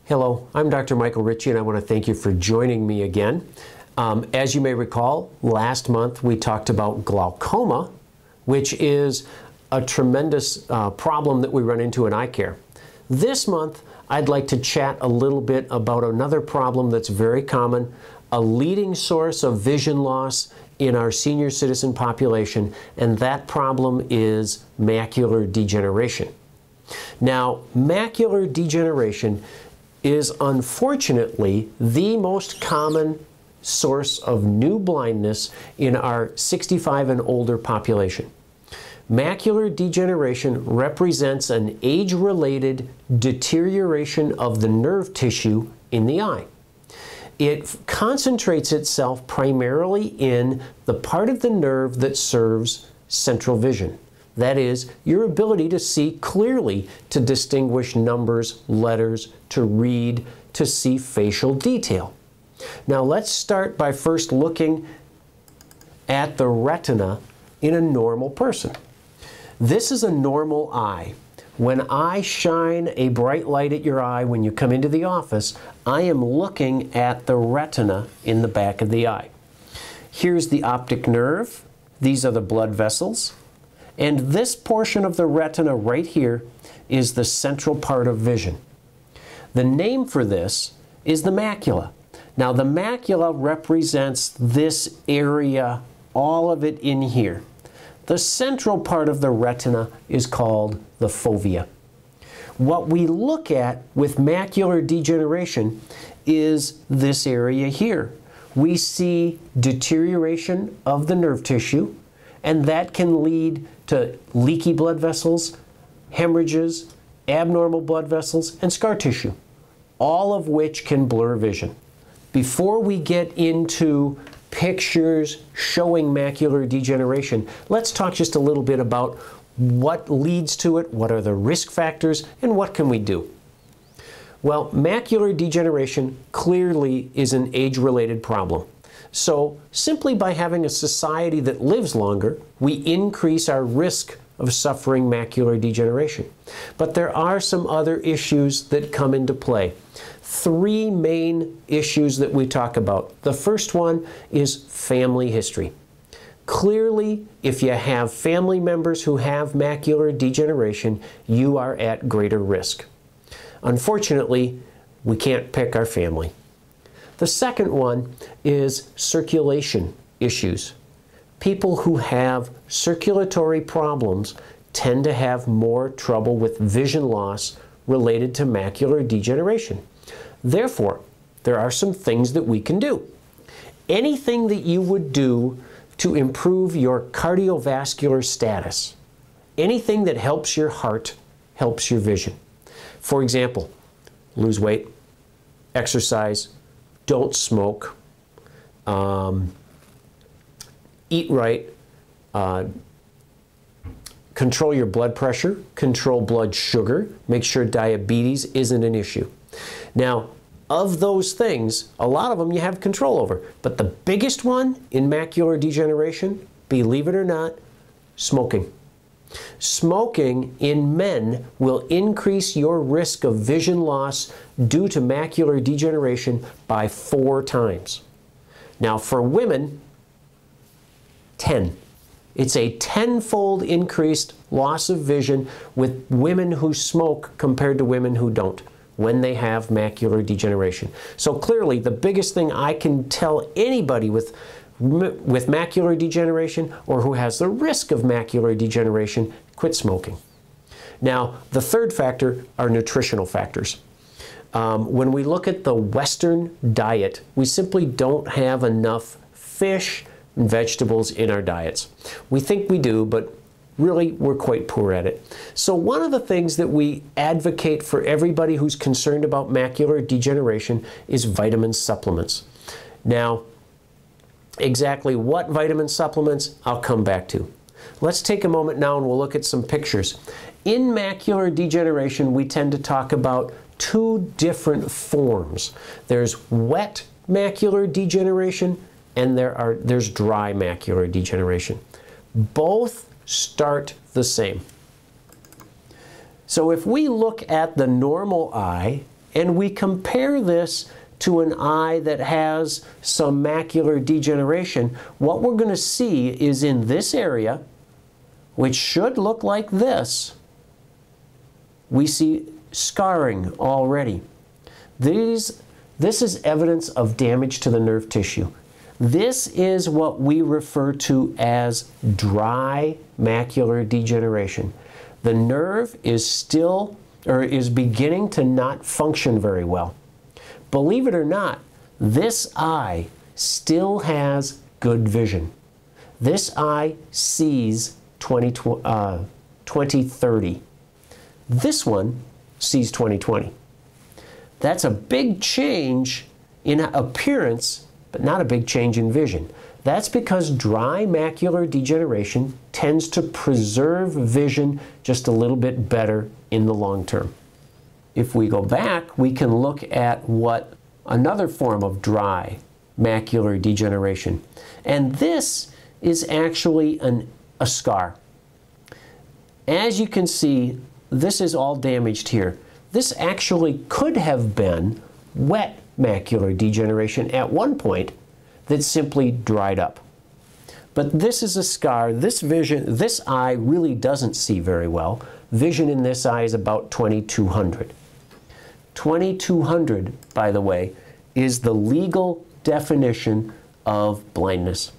Hello, I'm Dr. Michael Richie, and I want to thank you for joining me again. As you may recall, last month we talked about glaucoma, which is a tremendous problem that we run into in eye care. This month, I'd like to chat a little bit about another problem that's very common, a leading source of vision loss in our senior citizen population, and that problem is macular degeneration. Now, macular degeneration is unfortunately the most common source of new blindness in our 65 and older population. Macular degeneration represents an age-related deterioration of the nerve tissue in the eye. It concentrates itself primarily in the part of the nerve that serves central vision. That is, your ability to see clearly, to distinguish numbers, letters, to read, to see facial detail. Now let's start by first looking at the retina in a normal person. This is a normal eye. When I shine a bright light at your eye when you come into the office, I am looking at the retina in the back of the eye. Here's the optic nerve. These are the blood vessels. And this portion of the retina right here is the central part of vision. The name for this is the macula. Now the macula represents this area, all of it in here. The central part of the retina is called the fovea. What we look at with macular degeneration is this area here. We see deterioration of the nerve tissue, and that can lead to leaky blood vessels, hemorrhages, abnormal blood vessels, and scar tissue, all of which can blur vision. Before we get into pictures showing macular degeneration, let's talk just a little bit about what leads to it, what are the risk factors, and what can we do. Well, macular degeneration clearly is an age-related problem. So simply by having a society that lives longer, we increase our risk of suffering macular degeneration. But there are some other issues that come into play. Three main issues that we talk about. The first one is family history. Clearly, if you have family members who have macular degeneration, you are at greater risk. Unfortunately, we can't pick our family. The second one is circulation issues. People who have circulatory problems tend to have more trouble with vision loss related to macular degeneration. Therefore, there are some things that we can do. Anything that you would do to improve your cardiovascular status, anything that helps your heart, helps your vision. For example, lose weight, exercise, don't smoke, eat right, control your blood pressure, control blood sugar, make sure diabetes isn't an issue. Now, of those things, a lot of them you have control over, but the biggest one in macular degeneration, believe it or not, smoking. Smoking in men will increase your risk of vision loss due to macular degeneration by 4 times. Now for women, 10. It's a 10-fold increased loss of vision with women who smoke compared to women who don't when they have macular degeneration. So clearly the biggest thing I can tell anybody with macular degeneration or who has the risk of macular degeneration, quit smoking. Now, the third factor are nutritional factors. When we look at the Western diet, we simply don't have enough fish and vegetables in our diets. We think we do, but really we're quite poor at it. So one of the things that we advocate for everybody who's concerned about macular degeneration is vitamin supplements. Now, exactly what vitamin supplements, I'll come back to. Let's take a moment now and we'll look at some pictures. In macular degeneration, we tend to talk about 2 different forms. There's wet macular degeneration and there's dry macular degeneration. Both start the same. So if we look at the normal eye and we compare this to an eye that has some macular degeneration, what we're going to see is in this area, which should look like this, we see scarring already. This is evidence of damage to the nerve tissue. This is what we refer to as dry macular degeneration. The nerve is beginning to not function very well. Believe it or not, this eye still has good vision. This eye sees 20/30. This one sees 20/20. That's a big change in appearance, but not a big change in vision. That's because dry macular degeneration tends to preserve vision just a little bit better in the long term. If we go back, we can look at what another form of dry macular degeneration. And this is actually a scar. As you can see, this is all damaged here. This actually could have been wet macular degeneration at one point that simply dried up. But this is a scar. This eye really doesn't see very well. Vision in this eye is about 2200. 2200, by the way, is the legal definition of blindness.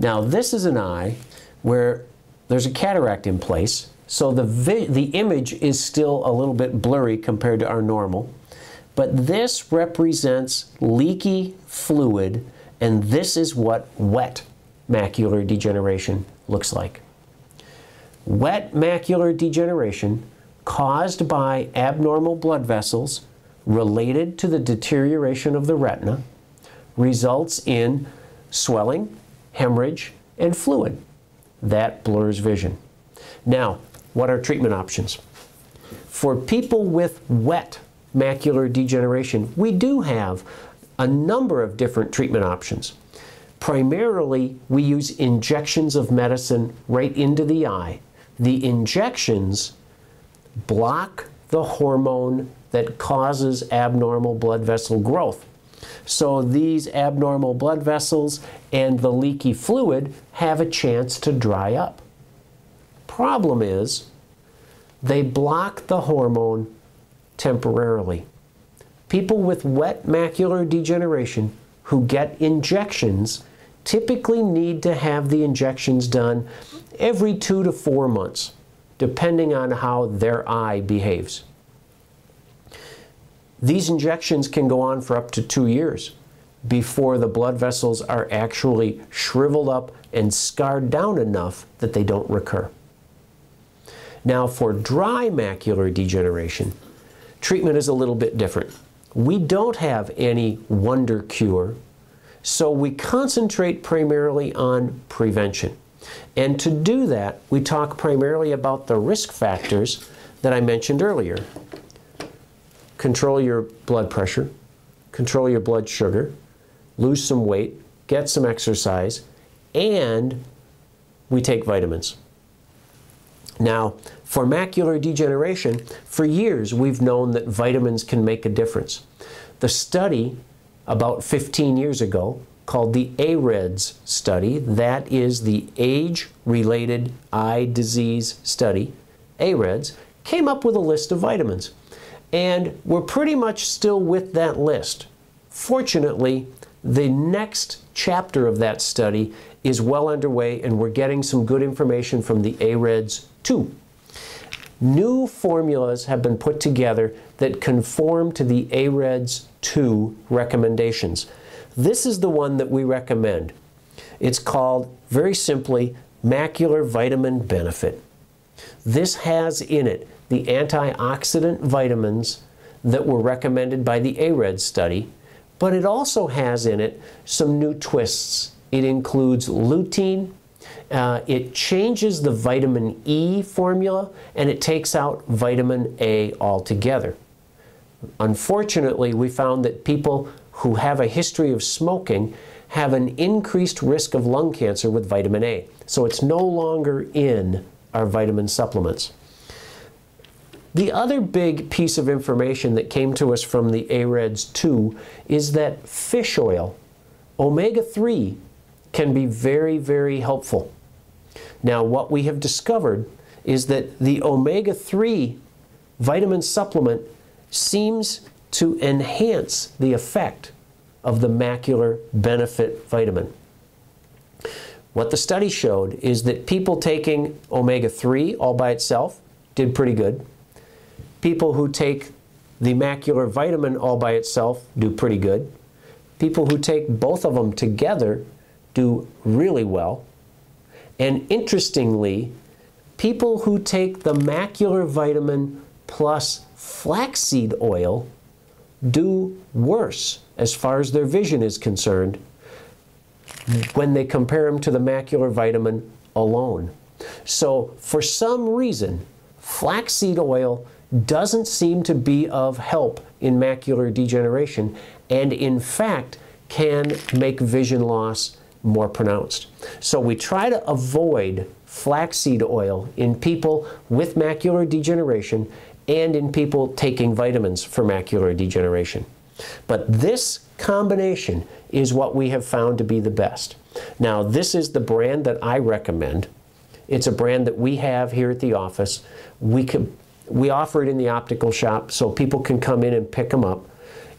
Now, this is an eye where there's a cataract in place, so the image is still a little bit blurry compared to our normal, but this represents leaky fluid, and this is what wet macular degeneration looks like. Wet macular degeneration caused by abnormal blood vessels related to the deterioration of the retina results in swelling, hemorrhage, and fluid. That blurs vision. Now, what are treatment options? For people with wet macular degeneration, we do have a number of different treatment options. Primarily, we use injections of medicine right into the eye. The injections block the hormone that causes abnormal blood vessel growth. So these abnormal blood vessels and the leaky fluid have a chance to dry up. Problem is, they block the hormone temporarily. People with wet macular degeneration who get injections typically need to have the injections done every 2 to 4 months, depending on how their eye behaves. These injections can go on for up to 2 years before the blood vessels are actually shriveled up and scarred down enough that they don't recur. Now, for dry macular degeneration, treatment is a little bit different. We don't have any wonder cure, so we concentrate primarily on prevention. And to do that, we talk primarily about the risk factors that I mentioned earlier. Control your blood pressure, control your blood sugar, lose some weight, get some exercise, and we take vitamins. Now, for macular degeneration, for years we've known that vitamins can make a difference. The study about 15 years ago called the AREDS study, that is the Age-Related Eye Disease Study, AREDS, came up with a list of vitamins. And we're pretty much still with that list. Fortunately, the next chapter of that study is well underway, and we're getting some good information from the AREDS 2. New formulas have been put together that conform to the AREDS 2 recommendations. This is the one that we recommend. It's called, very simply, Macular Vitamin Benefit. This has in it the antioxidant vitamins that were recommended by the AREDS study, but it also has in it some new twists. It includes lutein, it changes the vitamin E formula, and it takes out vitamin A altogether. Unfortunately, we found that people who have a history of smoking have an increased risk of lung cancer with vitamin A. So it's no longer in our vitamin supplements. The other big piece of information that came to us from the AREDS2 is that fish oil, omega-3, can be very, very helpful. Now, what we have discovered is that the omega-3 vitamin supplement seems to enhance the effect of the macular benefit vitamin. What the study showed is that people taking omega-3 all by itself did pretty good. People who take the macular vitamin all by itself do pretty good. People who take both of them together do really well. And interestingly, people who take the macular vitamin plus flaxseed oil do worse as far as their vision is concerned when they compare them to the macular vitamin alone. So for some reason, flaxseed oil doesn't seem to be of help in macular degeneration, and in fact can make vision loss more pronounced. So we try to avoid flaxseed oil in people with macular degeneration and in people taking vitamins for macular degeneration. But this combination is what we have found to be the best. Now, this is the brand that I recommend. It's a brand that we have here at the office. We offer it in the optical shop so people can come in and pick them up.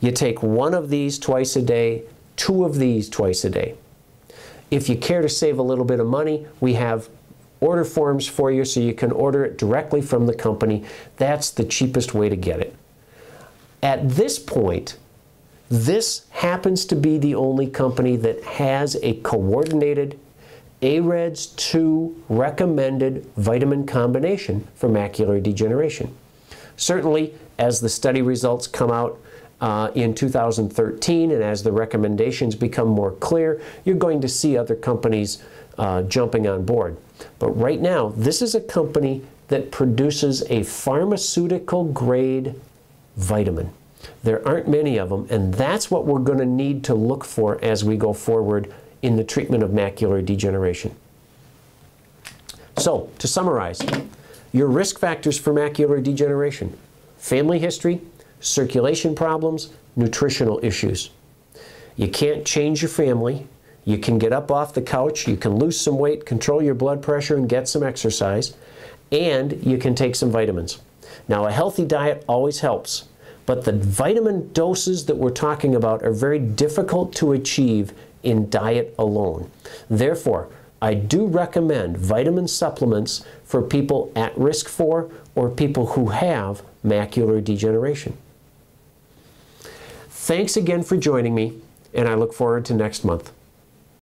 You take one of these twice a day, two of these twice a day. If you care to save a little bit of money, we have order forms for you so you can order it directly from the company. That's the cheapest way to get it. At this point, this happens to be the only company that has a coordinated AREDS2 recommended vitamin combination for macular degeneration. Certainly, as the study results come out in 2013 and as the recommendations become more clear, you're going to see other companies jumping on board. But right now, this is a company that produces a pharmaceutical grade vitamin. There aren't many of them, and that's what we're going to need to look for as we go forward in the treatment of macular degeneration. So, to summarize, your risk factors for macular degeneration: family history, circulation problems, nutritional issues. You can't change your family. You can get up off the couch, you can lose some weight, control your blood pressure, and get some exercise, and you can take some vitamins. Now, a healthy diet always helps, but the vitamin doses that we're talking about are very difficult to achieve in diet alone. Therefore, I do recommend vitamin supplements for people at risk for or people who have macular degeneration. Thanks again for joining me, and I look forward to next month.